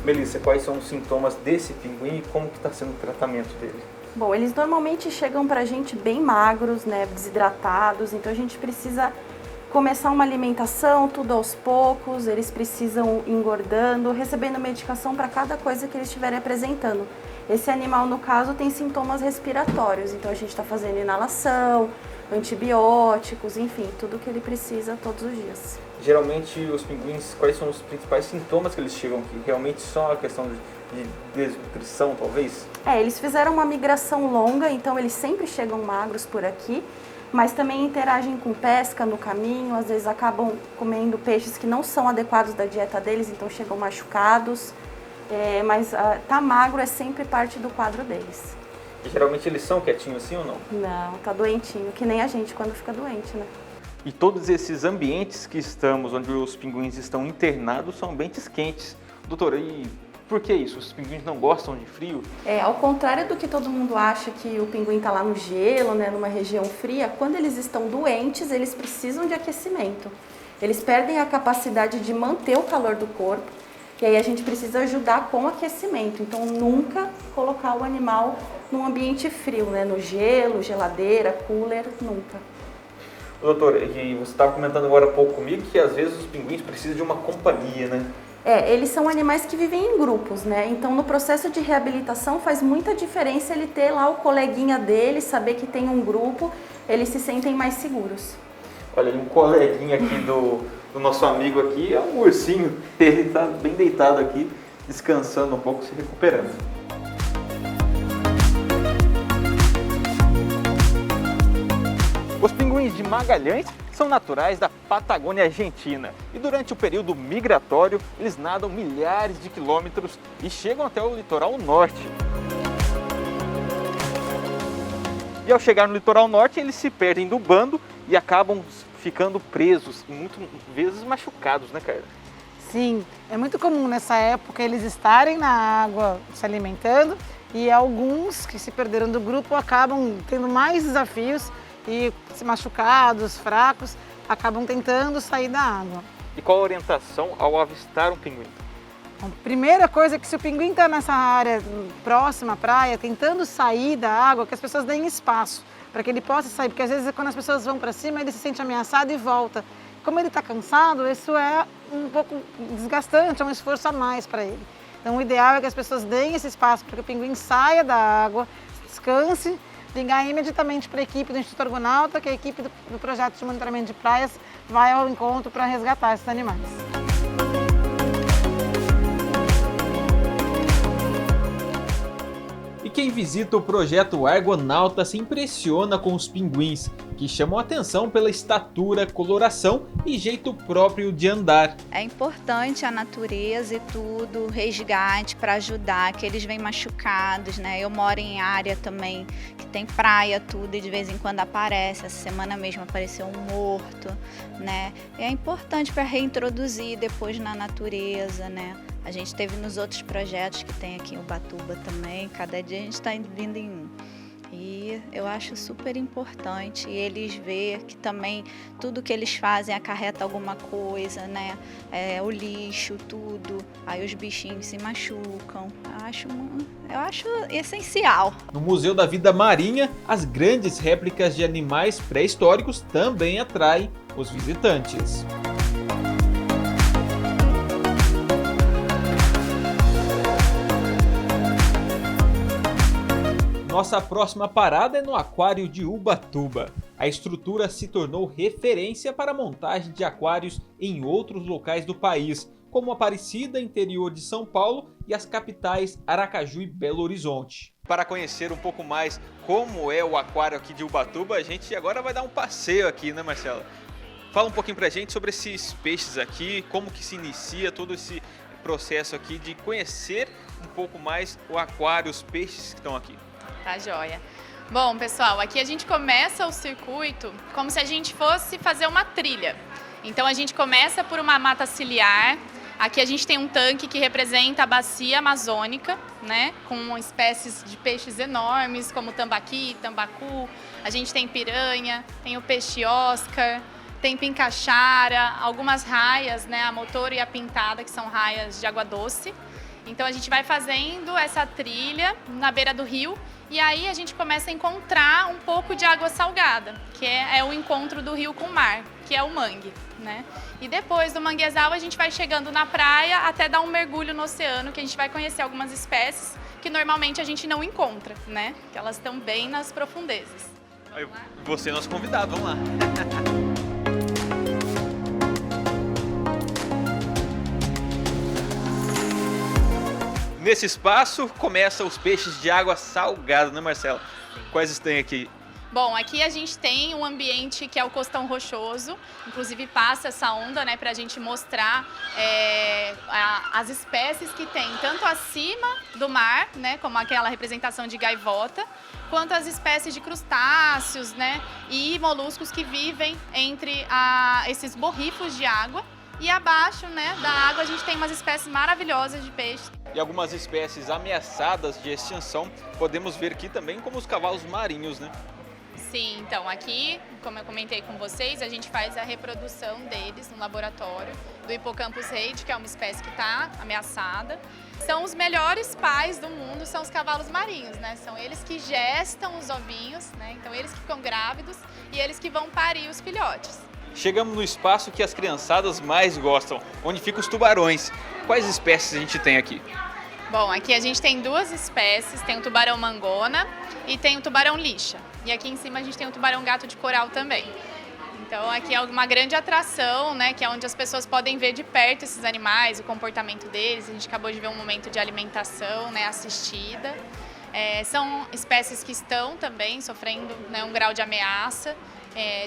Melissa, quais são os sintomas desse pinguim e como que está sendo o tratamento dele? Bom, eles normalmente chegam para a gente bem magros, né, desidratados, então a gente precisa começar uma alimentação, tudo aos poucos, eles precisam ir engordando, recebendo medicação para cada coisa que eles estiverem apresentando. Esse animal, no caso, tem sintomas respiratórios, então a gente está fazendo inalação, antibióticos, enfim, tudo que ele precisa todos os dias. Geralmente os pinguins, quais são os principais sintomas que eles chegam aqui? Realmente só a questão de desnutrição, talvez? Eles fizeram uma migração longa, então eles sempre chegam magros por aqui, mas também interagem com pesca no caminho, às vezes acabam comendo peixes que não são adequados da dieta deles, então chegam machucados, mas tá magro é sempre parte do quadro deles. E geralmente eles são quietinhos assim ou não? Não, tá doentinho, que nem a gente quando fica doente, né? E todos esses ambientes que estamos, onde os pinguins estão internados, são ambientes quentes. Doutora, e por que isso? Os pinguins não gostam de frio? Ao contrário do que todo mundo acha que o pinguim está lá no gelo, né, numa região fria, quando eles estão doentes, eles precisam de aquecimento. Eles perdem a capacidade de manter o calor do corpo, e aí a gente precisa ajudar com aquecimento. Então, nunca colocar o animal num ambiente frio, né, no gelo, geladeira, cooler, nunca. Doutora, e você estava comentando agora há pouco comigo que às vezes os pinguins precisam de uma companhia, né? Eles são animais que vivem em grupos, né? Então, no processo de reabilitação faz muita diferença ele ter lá o coleguinha dele, saber que tem um grupo, eles se sentem mais seguros. Olha, um coleguinha aqui do nosso amigo aqui é um ursinho, ele está bem deitado aqui, descansando um pouco, se recuperando. Os pinguins de Magalhães são naturais da Patagônia Argentina e durante o período migratório eles nadam milhares de quilômetros e chegam até o litoral norte. E ao chegar no litoral norte eles se perdem do bando e acabam ficando presos e muitas vezes machucados, né, Carla? Sim, é muito comum nessa época eles estarem na água se alimentando e alguns que se perderam do grupo acabam tendo mais desafios e machucados, fracos, acabam tentando sair da água. E qual a orientação ao avistar um pinguim? A primeira coisa é que se o pinguim está nessa área próxima à praia, tentando sair da água, que as pessoas deem espaço para que ele possa sair, porque às vezes quando as pessoas vão para cima, ele se sente ameaçado e volta. Como ele está cansado, isso é um pouco desgastante, é um esforço a mais para ele. Então o ideal é que as pessoas deem esse espaço para que o pinguim saia da água, descanse, ligar imediatamente para a equipe do Instituto Argonauta, que é a equipe do projeto de monitoramento de praias vai ao encontro para resgatar esses animais. E quem visita o projeto Argonauta se impressiona com os pinguins, que chamam atenção pela estatura, coloração e jeito próprio de andar. É importante a natureza e tudo, o resgate para ajudar, que eles vêm machucados, né? Eu moro em área também que tem praia, tudo, e de vez em quando aparece. Essa semana mesmo apareceu um morto, né? E é importante para reintroduzir depois na natureza, né? A gente teve nos outros projetos que tem aqui em Ubatuba também, cada dia a gente está vindo em um. E eu acho super importante eles ver que também tudo que eles fazem acarreta alguma coisa, né? O lixo, tudo, aí os bichinhos se machucam. Eu acho essencial. No Museu da Vida Marinha, as grandes réplicas de animais pré-históricos também atraem os visitantes. Nossa próxima parada é no Aquário de Ubatuba. A estrutura se tornou referência para a montagem de aquários em outros locais do país, como Aparecida, interior de São Paulo, e as capitais Aracaju e Belo Horizonte. Para conhecer um pouco mais como é o aquário aqui de Ubatuba, a gente agora vai dar um passeio aqui, né, Marcela? Fala um pouquinho pra gente sobre esses peixes aqui, como que se inicia todo esse processo aqui de conhecer um pouco mais o aquário, os peixes que estão aqui. Tá joia. Bom, pessoal, aqui a gente começa o circuito como se a gente fosse fazer uma trilha. Então a gente começa por uma mata ciliar. Aqui a gente tem um tanque que representa a bacia amazônica, né, com espécies de peixes enormes, como tambaqui, tambacu. A gente tem piranha, tem o peixe Oscar, tem pincaxara, algumas raias, né, a motor e a pintada, que são raias de água doce. Então a gente vai fazendo essa trilha na beira do rio e aí a gente começa a encontrar um pouco de água salgada, que é o encontro do rio com o mar, que é o mangue, né? E depois do manguezal a gente vai chegando na praia até dar um mergulho no oceano, que a gente vai conhecer algumas espécies que normalmente a gente não encontra, né? Que elas estão bem nas profundezas. Você é nosso convidado, vamos lá. Nesse espaço começam os peixes de água salgada, né, Marcela? Quais tem aqui? Bom, aqui a gente tem um ambiente que é o costão rochoso, inclusive passa essa onda, né, para a gente mostrar as espécies que tem, tanto acima do mar, né, como aquela representação de gaivota, quanto as espécies de crustáceos, né, e moluscos que vivem entre esses borrifos de água. E abaixo, né, da água a gente tem umas espécies maravilhosas de peixes. E algumas espécies ameaçadas de extinção, podemos ver aqui também como os cavalos marinhos, né? Sim, então aqui, como eu comentei com vocês, a gente faz a reprodução deles no laboratório do Hippocampus reid, que é uma espécie que está ameaçada. São os melhores pais do mundo, são os cavalos marinhos, né? São eles que gestam os ovinhos, né? Então eles que ficam grávidos e eles que vão parir os filhotes. Chegamos no espaço que as criançadas mais gostam, onde ficam os tubarões. Quais espécies a gente tem aqui? Bom, aqui a gente tem duas espécies, tem o tubarão mangona e tem o tubarão lixa. E aqui em cima a gente tem o tubarão gato de coral também. Então aqui é uma grande atração, né, que é onde as pessoas podem ver de perto esses animais, o comportamento deles. A gente acabou de ver um momento de alimentação, né, assistida. São espécies que estão também sofrendo, né, um grau de ameaça.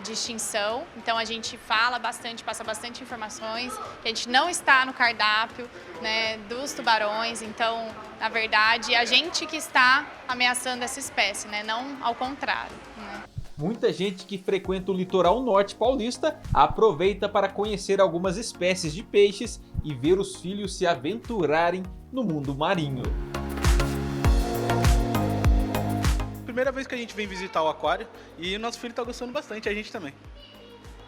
De extinção, então a gente fala bastante, passa bastante informações, que a gente não está no cardápio, né, dos tubarões, então, na verdade, é a gente que está ameaçando essa espécie, né, não ao contrário. Né. Muita gente que frequenta o litoral norte paulista aproveita para conhecer algumas espécies de peixes e ver os filhos se aventurarem no mundo marinho. Primeira vez que a gente vem visitar o aquário e o nosso filho está gostando bastante, a gente também.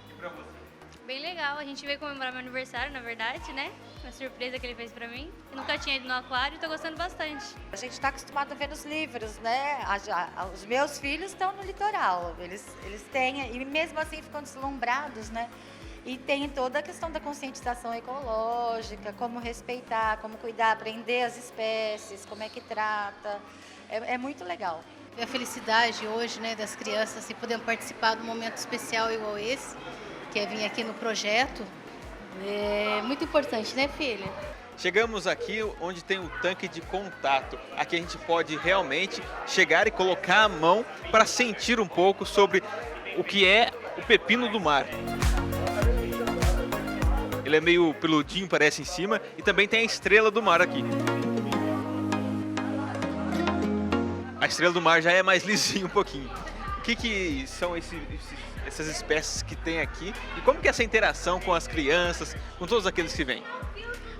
E pra você? Bem legal, a gente veio comemorar meu aniversário, na verdade, né? Uma surpresa que ele fez pra mim. Eu nunca tinha ido no aquário e tô gostando bastante. A gente está acostumado a ver nos livros, né? Os meus filhos estão no litoral, eles têm, e mesmo assim ficam deslumbrados, né? E tem toda a questão da conscientização ecológica, como respeitar, como cuidar, aprender as espécies, como é que trata. É muito legal. A felicidade hoje, né, das crianças assim, podendo participar de um momento especial igual esse, que é vir aqui no projeto, é muito importante, né, filha? Chegamos aqui onde tem um tanque de contato. Aqui a gente pode realmente chegar e colocar a mão para sentir um pouco sobre o que é o pepino do mar. Ele é meio peludinho, parece em cima, e também tem a estrela do mar aqui. A estrela do mar já é mais lisinho um pouquinho. O que são essas espécies que tem aqui e como que é essa interação com as crianças, com todos aqueles que vêm?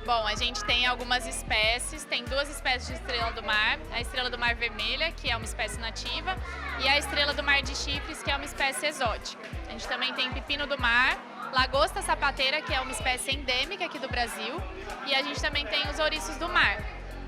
Bom, a gente tem algumas espécies, tem 2 espécies de estrela do mar, a estrela do mar vermelha, que é uma espécie nativa, e a estrela do mar de chifres, que é uma espécie exótica. A gente também tem pepino do mar, lagosta sapateira, que é uma espécie endêmica aqui do Brasil, e a gente também tem os ouriços do mar.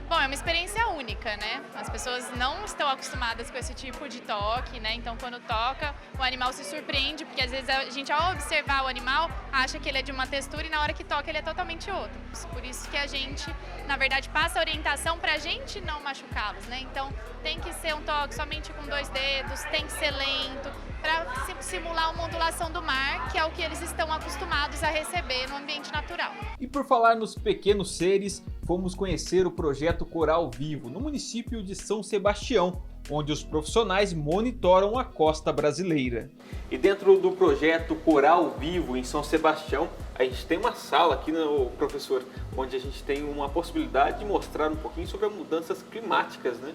Bom, é uma experiência única, né? As pessoas não estão acostumadas com esse tipo de toque, né? Então, quando toca, o animal se surpreende, porque às vezes a gente, ao observar o animal, acha que ele é de uma textura e na hora que toca ele é totalmente outro. Por isso que a gente, na verdade, passa a orientação pra gente não machucá-los, né? Então, tem que ser um toque somente com 2 dedos, tem que ser lento, para simular uma ondulação do mar, que é o que eles estão acostumados a receber no ambiente natural. E por falar nos pequenos seres, fomos conhecer o projeto Coral Vivo, no município de São Sebastião, onde os profissionais monitoram a costa brasileira. E dentro do projeto Coral Vivo, em São Sebastião, a gente tem uma sala aqui, professor, onde a gente tem uma possibilidade de mostrar um pouquinho sobre as mudanças climáticas, né?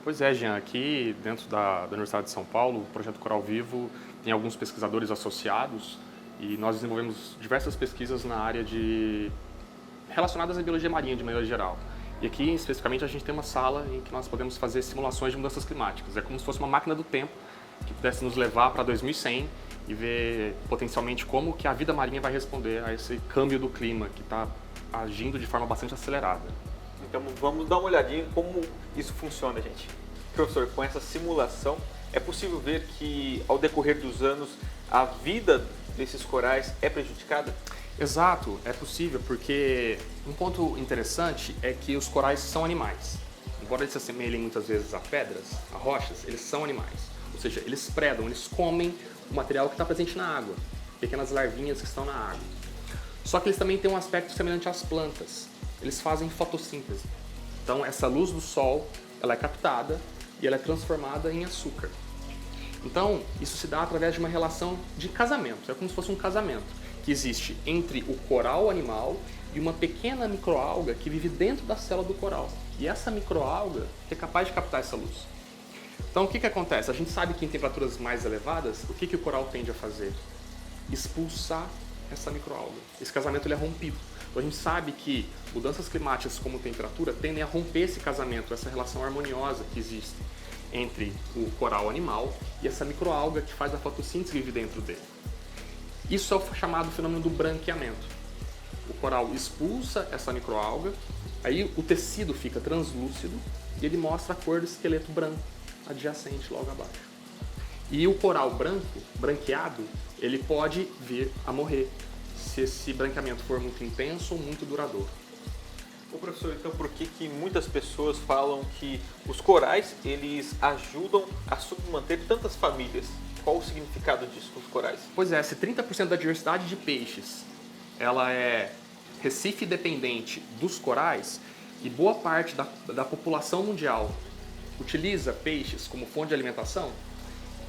Pois é, Jean, aqui dentro da Universidade de São Paulo, o projeto Coral Vivo tem alguns pesquisadores associados e nós desenvolvemos diversas pesquisas na área relacionadas à biologia marinha de maneira geral. E aqui, especificamente, a gente tem uma sala em que nós podemos fazer simulações de mudanças climáticas. É como se fosse uma máquina do tempo que pudesse nos levar para 2100 e ver potencialmente como que a vida marinha vai responder a esse câmbio do clima que está agindo de forma bastante acelerada. Então vamos dar uma olhadinha em como isso funciona, gente. Professor, com essa simulação, é possível ver que ao decorrer dos anos a vida desses corais é prejudicada? Exato, é possível, porque um ponto interessante é que os corais são animais. Embora eles se assemelhem muitas vezes a pedras, a rochas, eles são animais. Ou seja, eles predam, eles comem o material que está presente na água, pequenas larvinhas que estão na água. Só que eles também têm um aspecto semelhante às plantas. Eles fazem fotossíntese. Então, essa luz do sol, ela é captada e ela é transformada em açúcar. Então, isso se dá através de uma relação de casamento. É como se fosse um casamento que existe entre o coral animal e uma pequena microalga que vive dentro da célula do coral. E essa microalga é capaz de captar essa luz. Então, o que acontece? A gente sabe que em temperaturas mais elevadas, o que o coral tende a fazer? Expulsar essa microalga. Esse casamento ele é rompido. Então, a gente sabe que mudanças climáticas como temperatura tendem a romper esse casamento, essa relação harmoniosa que existe entre o coral animal e essa microalga que faz a fotossíntese que vive dentro dele. Isso é o chamado fenômeno do branqueamento. O coral expulsa essa microalga, aí o tecido fica translúcido e ele mostra a cor do esqueleto branco adjacente logo abaixo. E o coral branco, branqueado, ele pode vir a morrer se esse branqueamento for muito intenso ou muito duradouro. Ô professor, então por que muitas pessoas falam que os corais eles ajudam a submanter tantas famílias? Qual o significado disso com os corais? Pois é, se 30% da diversidade de peixes ela é recife dependente dos corais e boa parte da população mundial utiliza peixes como fonte de alimentação,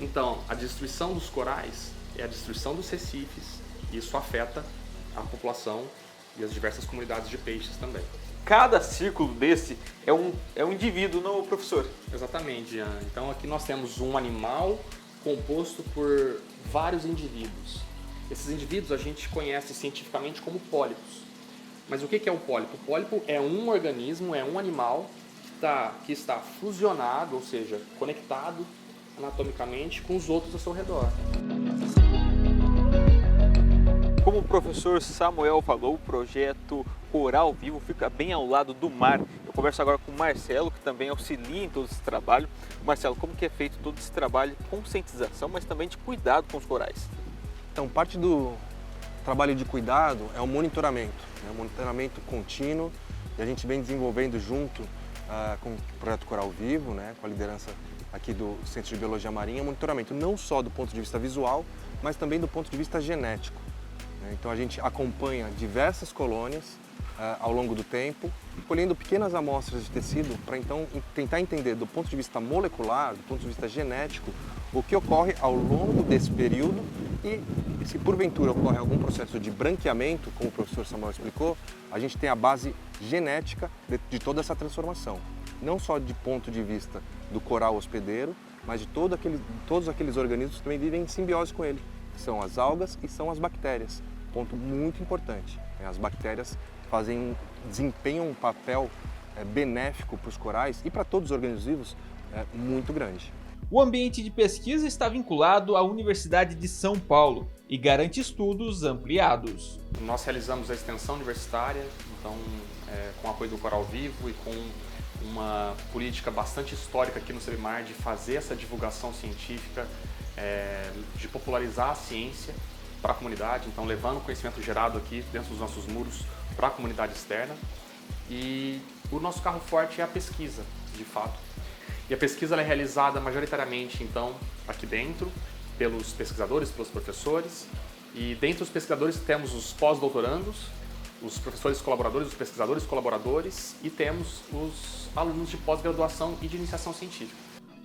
então a destruição dos corais é a destruição dos recifes e isso afeta a população e as diversas comunidades de peixes também. Cada círculo desse é um indivíduo, não, professor? Exatamente, Ian. Então aqui nós temos um animal composto por vários indivíduos. Esses indivíduos a gente conhece cientificamente como pólipos. Mas o que é o pólipo? O pólipo é um organismo, é um animal que está fusionado, ou seja, conectado anatomicamente com os outros ao seu redor. Como o professor Samuel falou, o projeto Coral Vivo fica bem ao lado do mar. Eu converso agora com o Marcelo, que também auxilia em todo esse trabalho. Marcelo, como que é feito todo esse trabalho de conscientização, mas também de cuidado com os corais? Então, parte do trabalho de cuidado é o monitoramento, né? O monitoramento contínuo, e a gente vem desenvolvendo junto com o projeto Coral Vivo, né? Com a liderança aqui do Centro de Biologia Marinha, monitoramento não só do ponto de vista visual, mas também do ponto de vista genético. Então a gente acompanha diversas colônias ao longo do tempo, colhendo pequenas amostras de tecido para então tentar entender do ponto de vista molecular, do ponto de vista genético, o que ocorre ao longo desse período e se porventura ocorre algum processo de branqueamento, como o professor Samuel explicou, a gente tem a base genética de toda essa transformação. Não só de ponto de vista do coral hospedeiro, mas de todos aqueles organismos que também vivem em simbiose com ele, que são as algas e são as bactérias. Ponto muito importante. As bactérias desempenham um papel benéfico para os corais e para todos os organismos vivos muito grande. O ambiente de pesquisa está vinculado à Universidade de São Paulo e garante estudos ampliados. Nós realizamos a extensão universitária, então, com o apoio do Coral Vivo e com uma política bastante histórica aqui no CEBMAR de fazer essa divulgação científica, de popularizar a ciência para a comunidade, então levando o conhecimento gerado aqui dentro dos nossos muros para a comunidade externa. E o nosso carro forte é a pesquisa, de fato. E a pesquisa ela é realizada majoritariamente, então, aqui dentro, pelos pesquisadores, pelos professores. E dentre os pesquisadores temos os pós-doutorandos, os professores colaboradores, os pesquisadores colaboradores e temos os alunos de pós-graduação e de iniciação científica.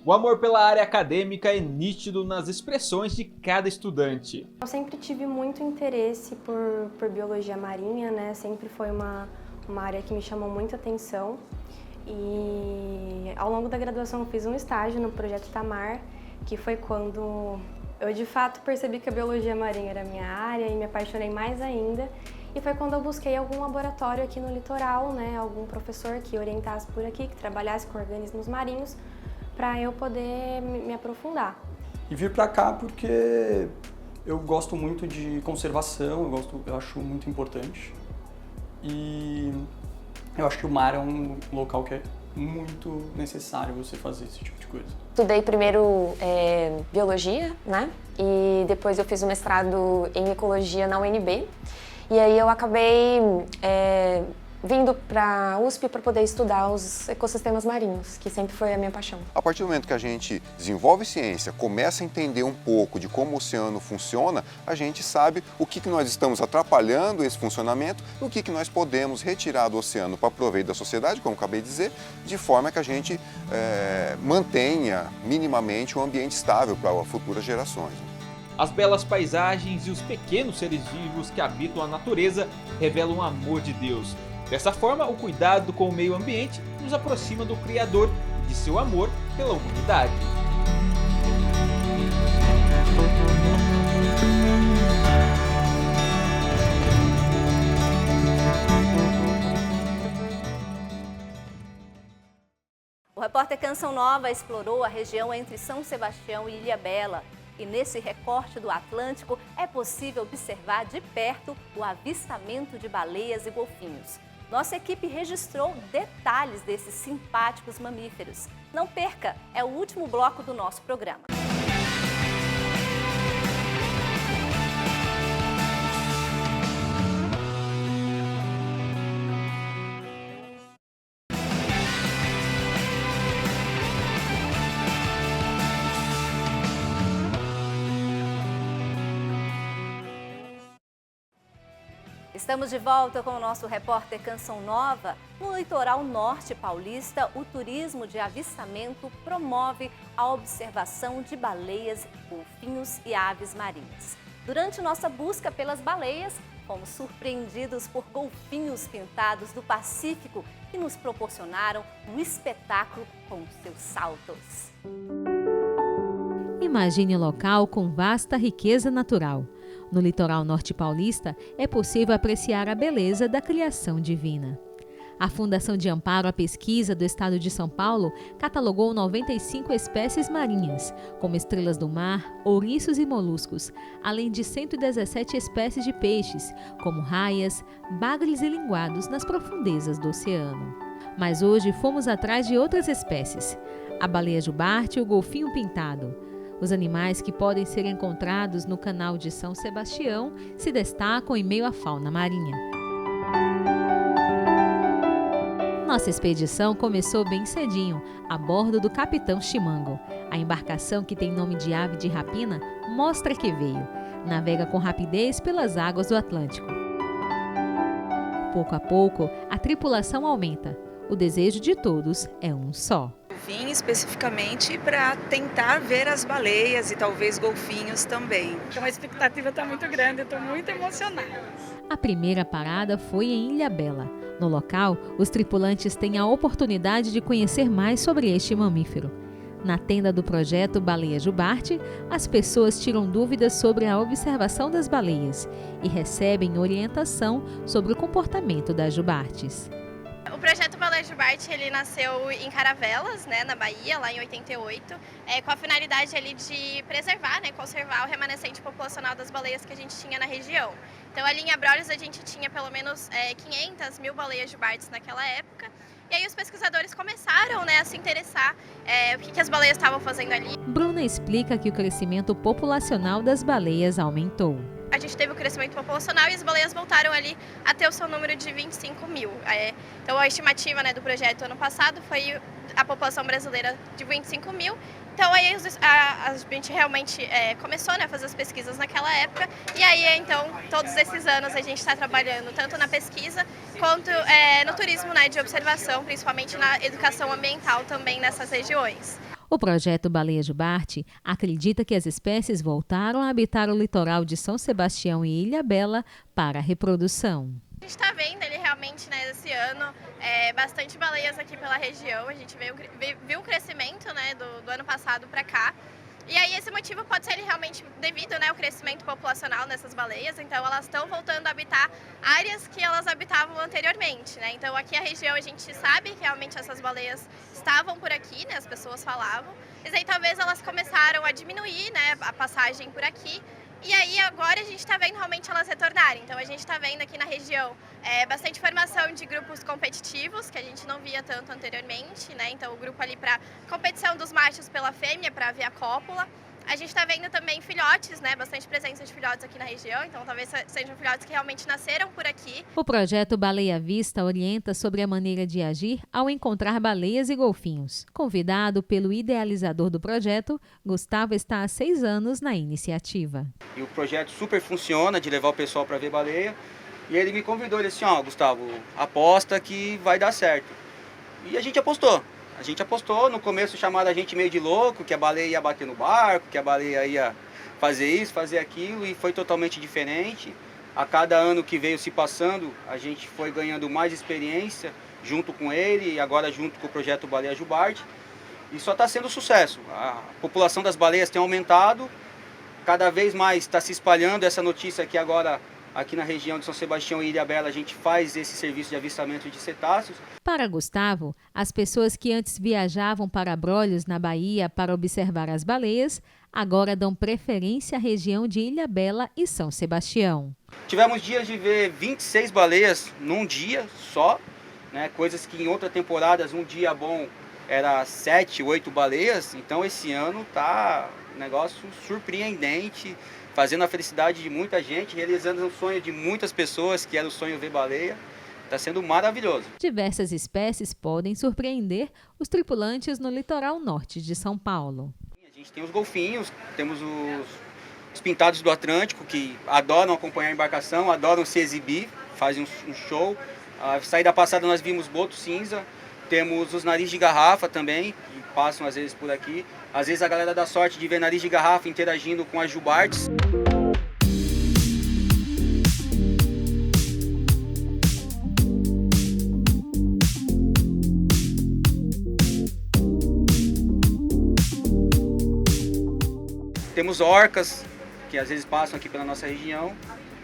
O amor pela área acadêmica é nítido nas expressões de cada estudante. Eu sempre tive muito interesse por biologia marinha, né? Sempre foi uma área que me chamou muita atenção. E ao longo da graduação eu fiz um estágio no projeto Tamar, que foi quando eu de fato percebi que a biologia marinha era a minha área e me apaixonei mais ainda. E foi quando eu busquei algum laboratório aqui no litoral, né? Algum professor que orientasse por aqui, que trabalhasse com organismos marinhos, para eu poder me aprofundar. E vir para cá porque eu gosto muito de conservação, eu acho muito importante. E eu acho que o mar é um local que é muito necessário você fazer esse tipo de coisa. Estudei primeiro biologia, né? E depois eu fiz o mestrado em ecologia na UNB. E aí eu acabei vindo para a USP para poder estudar os ecossistemas marinhos, que sempre foi a minha paixão. A partir do momento que a gente desenvolve ciência, começa a entender um pouco de como o oceano funciona, a gente sabe o que nós estamos atrapalhando esse funcionamento e o que nós podemos retirar do oceano para proveito da sociedade, como acabei de dizer, de forma que a gente mantenha minimamente um ambiente estável para futuras gerações. As belas paisagens e os pequenos seres vivos que habitam a natureza revelam o amor de Deus. Dessa forma, o cuidado com o meio ambiente nos aproxima do Criador e de seu amor pela humanidade. O repórter Canção Nova explorou a região entre São Sebastião e Ilhabela. E nesse recorte do Atlântico é possível observar de perto o avistamento de baleias e golfinhos. Nossa equipe registrou detalhes desses simpáticos mamíferos. Não perca, é o último bloco do nosso programa. Estamos de volta com o nosso repórter Canção Nova. No litoral norte paulista, o turismo de avistamento promove a observação de baleias, golfinhos e aves marinhas. Durante nossa busca pelas baleias, fomos surpreendidos por golfinhos pintados do Pacífico que nos proporcionaram um espetáculo com seus saltos. Imagine um local com vasta riqueza natural. No litoral norte paulista, é possível apreciar a beleza da criação divina. A Fundação de Amparo à Pesquisa do Estado de São Paulo catalogou 95 espécies marinhas, como estrelas do mar, ouriços e moluscos, além de 117 espécies de peixes, como raias, bagres e linguados nas profundezas do oceano. Mas hoje fomos atrás de outras espécies, a baleia jubarte e o golfinho pintado. Os animais que podem ser encontrados no canal de São Sebastião se destacam em meio à fauna marinha. Nossa expedição começou bem cedinho, a bordo do Capitão Chimango. A embarcação, que tem nome de ave de rapina, mostra que veio. Navega com rapidez pelas águas do Atlântico. Pouco a pouco, a tripulação aumenta. O desejo de todos é um só. Vim especificamente para tentar ver as baleias e talvez golfinhos também. Então a expectativa está muito grande, eu estou muito emocionada. A primeira parada foi em Ilhabela. No local, os tripulantes têm a oportunidade de conhecer mais sobre este mamífero. Na tenda do projeto Baleia Jubarte, as pessoas tiram dúvidas sobre a observação das baleias e recebem orientação sobre o comportamento das jubartes. O projeto Baleia Jubarte, ele nasceu em Caravelas, né, na Bahia, lá em 88, com a finalidade ali de preservar, né, conservar o remanescente populacional das baleias que a gente tinha na região. Então ali em Abrolhos a gente tinha pelo menos 500 mil baleias jubartes naquela época. E aí os pesquisadores começaram, né, a se interessar o que as baleias estavam fazendo ali. Bruna explica que o crescimento populacional das baleias aumentou. A gente teve o crescimento populacional e as baleias voltaram ali a ter o seu número de 25 mil. Então a estimativa, né, do projeto ano passado foi a população brasileira de 25 mil. Então aí a gente realmente começou, né, a fazer as pesquisas naquela época. E aí então todos esses anos a gente está trabalhando tanto na pesquisa quanto no turismo, né, de observação, principalmente na educação ambiental também nessas regiões. O projeto Baleia Jubarte acredita que as espécies voltaram a habitar o litoral de São Sebastião e Ilhabela para a reprodução. A gente está vendo ele realmente, né, esse ano bastante baleias aqui pela região. A gente viu o crescimento, né, do ano passado para cá. E aí esse motivo pode ser realmente devido, né, ao crescimento populacional dessas baleias. Então elas estão voltando a habitar áreas que elas habitavam anteriormente, né? Então aqui a região a gente sabe que realmente essas baleias estavam por aqui, né, as pessoas falavam. Mas aí talvez elas começaram a diminuir, né, a passagem por aqui. E aí agora a gente está vendo realmente elas retornarem. Então a gente está vendo aqui na região bastante formação de grupos competitivos, que a gente não via tanto anteriormente, né? Então o grupo ali para competição dos machos pela fêmea, para ver a cópula. A gente está vendo também filhotes, né? Bastante presença de filhotes aqui na região, então talvez sejam filhotes que realmente nasceram por aqui. O projeto Baleia Vista orienta sobre a maneira de agir ao encontrar baleias e golfinhos. Convidado pelo idealizador do projeto, Gustavo está há 6 anos na iniciativa. E o projeto super funciona de levar o pessoal para ver baleia. E ele me convidou, ele disse assim, Gustavo, aposta que vai dar certo. E a gente apostou. A gente apostou, no começo chamaram a gente meio de louco, que a baleia ia bater no barco, que a baleia ia fazer isso, fazer aquilo, e foi totalmente diferente. A cada ano que veio se passando, a gente foi ganhando mais experiência junto com ele e agora junto com o projeto Baleia Jubarte. E só está sendo sucesso. A população das baleias tem aumentado, cada vez mais está se espalhando essa notícia que agora aqui na região de São Sebastião e Ilhabela a gente faz esse serviço de avistamento de cetáceos. Para Gustavo, as pessoas que antes viajavam para Abrolhos, na Bahia, para observar as baleias, agora dão preferência à região de Ilhabela e São Sebastião. Tivemos dias de ver 26 baleias num dia só, né? Coisas que em outras temporadas um dia bom era 7, 8 baleias, então esse ano tá um negócio surpreendente, fazendo a felicidade de muita gente, realizando o sonho de muitas pessoas, que era o sonho ver baleia. Está sendo maravilhoso. Diversas espécies podem surpreender os tripulantes no litoral norte de São Paulo. A gente tem os golfinhos, temos os pintados do Atlântico, que adoram acompanhar a embarcação, adoram se exibir, fazem um show. A saída passada nós vimos boto cinza, temos os nariz de garrafa também, que passam às vezes por aqui. Às vezes a galera dá sorte de ver nariz de garrafa interagindo com as jubartes. Temos orcas, que às vezes passam aqui pela nossa região.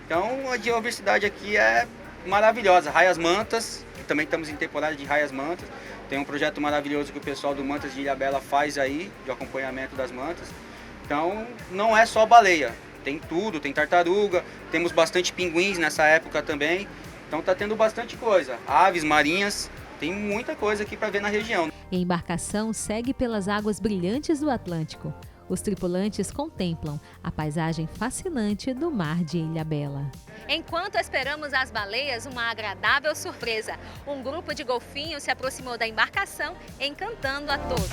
Então a diversidade aqui é maravilhosa. Raias-mantas, que também estamos em temporada de raias-mantas. Tem um projeto maravilhoso que o pessoal do Mantas de Ilhabela faz aí, de acompanhamento das mantas. Então, não é só baleia, tem tudo, tem tartaruga, temos bastante pinguins nessa época também. Então tá tendo bastante coisa, aves marinhas, tem muita coisa aqui para ver na região. A embarcação segue pelas águas brilhantes do Atlântico. Os tripulantes contemplam a paisagem fascinante do mar de Ilhabela. Enquanto esperamos as baleias, uma agradável surpresa. Um grupo de golfinhos se aproximou da embarcação, encantando a todos.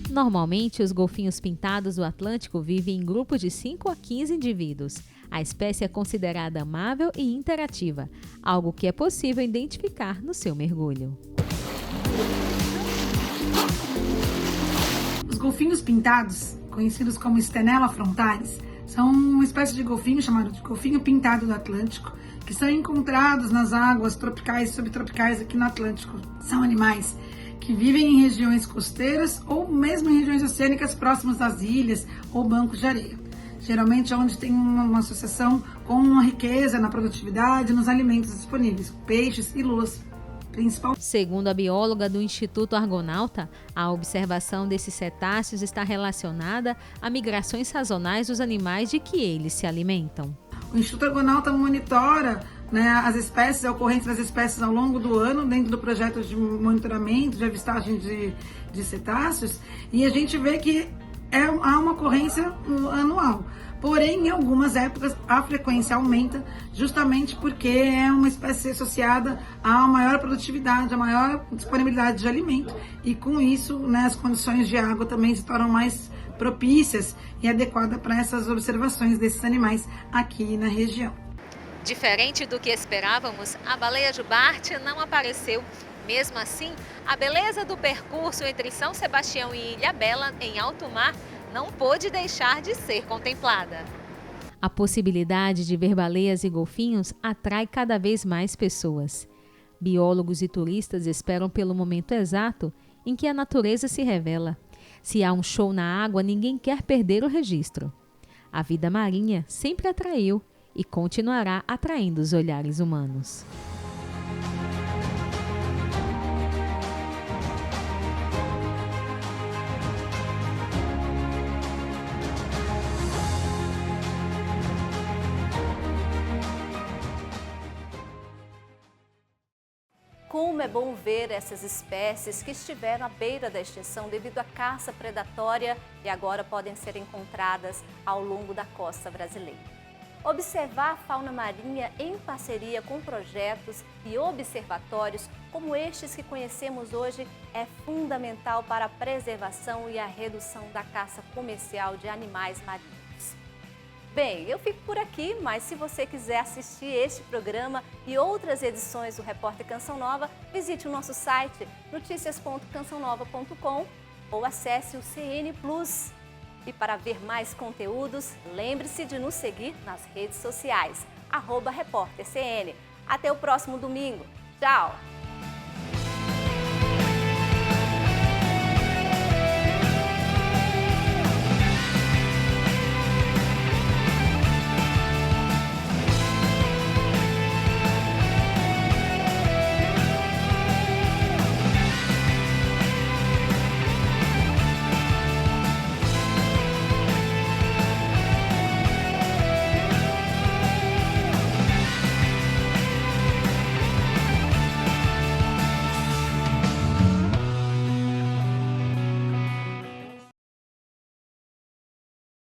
Normalmente, os golfinhos pintados do Atlântico vivem em grupos de 5 a 15 indivíduos. A espécie é considerada amável e interativa, algo que é possível identificar no seu mergulho. Os golfinhos pintados, conhecidos como Stenella frontalis, são uma espécie de golfinho chamado de golfinho pintado do Atlântico, que são encontrados nas águas tropicais e subtropicais aqui no Atlântico. São animais que vivem em regiões costeiras ou mesmo em regiões oceânicas próximas das ilhas ou bancos de areia. Geralmente onde tem uma associação com uma riqueza na produtividade e nos alimentos disponíveis, peixes e lulas. Segundo a bióloga do Instituto Argonauta, a observação desses cetáceos está relacionada a migrações sazonais dos animais de que eles se alimentam. O Instituto Argonauta monitora, as espécies, a ocorrência das espécies ao longo do ano, dentro do projeto de monitoramento, de avistagem de cetáceos, e a gente vê que há uma ocorrência anual. Porém, em algumas épocas, a frequência aumenta justamente porque é uma espécie associada a maior produtividade, a maior disponibilidade de alimento e, com isso, as condições de água também se tornam mais propícias e adequadas para essas observações desses animais aqui na região. Diferente do que esperávamos, a baleia jubarte não apareceu. Mesmo assim, a beleza do percurso entre São Sebastião e Ilhabela, em alto mar, não pôde deixar de ser contemplada. A possibilidade de ver baleias e golfinhos atrai cada vez mais pessoas. Biólogos e turistas esperam pelo momento exato em que a natureza se revela. Se há um show na água, ninguém quer perder o registro. A vida marinha sempre atraiu e continuará atraindo os olhares humanos. Como é bom ver essas espécies que estiveram à beira da extinção devido à caça predatória e agora podem ser encontradas ao longo da costa brasileira. Observar a fauna marinha em parceria com projetos e observatórios como estes que conhecemos hoje é fundamental para a preservação e a redução da caça comercial de animais marinhos. Bem, eu fico por aqui, mas se você quiser assistir este programa e outras edições do Repórter Canção Nova, visite o nosso site noticias.cançãonova.com ou acesse o CN Plus. E para ver mais conteúdos, lembre-se de nos seguir nas redes sociais, @repórtercn. Até o próximo domingo. Tchau!